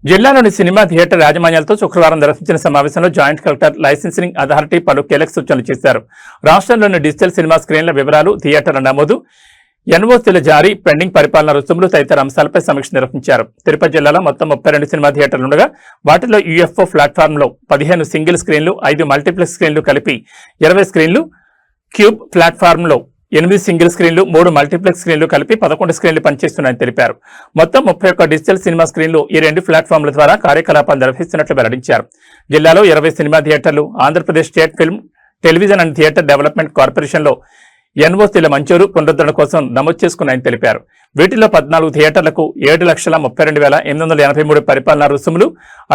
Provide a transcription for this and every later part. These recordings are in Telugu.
జిల్లాలోని సినిమా థియేటర్ యాజమాన్యాలతో శుక్రవారం నిర్వహించిన సమావేశంలో జాయింట్ కలెక్టర్ లైసెన్సింగ్ అథారిటీ పలు కీలక సూచనలు చేశారు. రాష్ట్రంలోని డిజిటల్ సినిమా స్క్రీన్ల వివరాలు, థియేటర్ల నమోదు, ఎన్ఓసీల జారీ, పెండింగ్ పరిపాలన రుసుములు తదితర అంశాలపై సమీక్ష నిర్వహించారు. తిరుపతి జిల్లాలో మొత్తం 32 సినిమా థియేటర్లు ఉండగా వాటిలో యూఎఫ్ఓ ప్లాట్ఫామ్లో 15 సింగిల్ స్క్రీన్లు, 5 మల్టీప్లెక్స్ స్క్రీన్లు కలిపి 20 స్క్రీన్లు, క్యూబ్ ప్లాట్ఫామ్లో 8 సింగిల్ స్క్రీన్లు, 3 మల్టీప్లెక్స్ స్క్రీన్లు కలిపి 11 స్క్రీన్లు పనిచేస్తున్నాయని తెలిపారు. మొత్తం 31 డిజిటల్ సినిమా స్క్రీన్లు ఈ 2 ప్లాట్ఫామ్ల ద్వారా కార్యకలాపాలు నిర్వహిస్తున్నట్లు వెల్లడించారు. జిల్లాలో 20 సినిమా థియేటర్లు Andhra Pradesh state film, television and theatre development కార్పొరేషన్లో ఎన్ఓసీల మంజూరు, పునరుద్ధరణ కోసం నమోదు చేసుకున్నాయని తెలిపారు. వీటిలో 14 థియేటర్లకు 7,32,883 పరిపాలనా రుసుములు,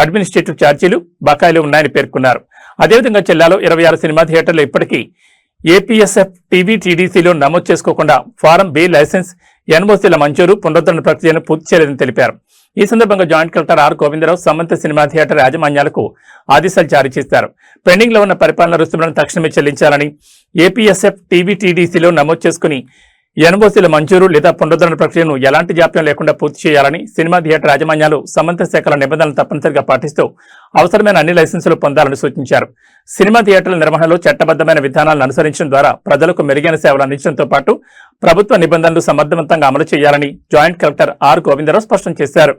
అడ్మినిస్ట్రేటివ్ ఛార్జీలు, బకాయిలు ఉన్నాయని పేర్కొన్నారు. అదేవిధంగా జిల్లాలో 26 సినిమా థియేటర్లు ఇప్పటికీ ఏపీఎస్ఎఫ్ టీవీటీడీసీలో నమోదు చేసుకోకుండా ఫారం బి లైసెన్స్, ఎన్ఓసీల మంజూరు, పునరుద్ధరణ ప్రక్రియను పూర్తి చేయలేదని తెలిపారు. ఈ సందర్భంగా జాయింట్ కలెక్టర్ ఆర్ గోవిందరావు సంబంధిత సినిమా థియేటర్ యాజమాన్యాలకు ఆదేశాలు జారీ చేశారు. పెండింగ్ లో ఉన్న పరిపాలన రుసుములను తక్షణమే చెల్లించాలని, ఏపీఎస్ఎఫ్ టీవీటీడీసీలో నమోదు చేసుకుని ఎన్ఓసీల మంజూరు లేదా పునరుద్ధరణ ప్రక్రియను ఎలాంటి జాప్యం లేకుండా పూర్తి చేయాలని, సినిమా థియేటర్ యాజమాన్యాలు సంబంధిత శాఖల నిబంధనలు తప్పనిసరిగా పాటిస్తూ అవసరమైన అన్ని లైసెన్సులు పొందాలని సూచించారు. సినిమా థియేటర్ల నిర్వహణలో చట్టబద్దమైన విధానాలను అనుసరించడం ద్వారా ప్రజలకు మెరుగైన సేవలు అందించడంతో పాటు ప్రభుత్వ నిబంధనలు సమర్థవంతంగా అమలు చేయాలని జాయింట్ కలెక్టర్ ఆర్ గోవిందరావు స్పష్టం చేశారు.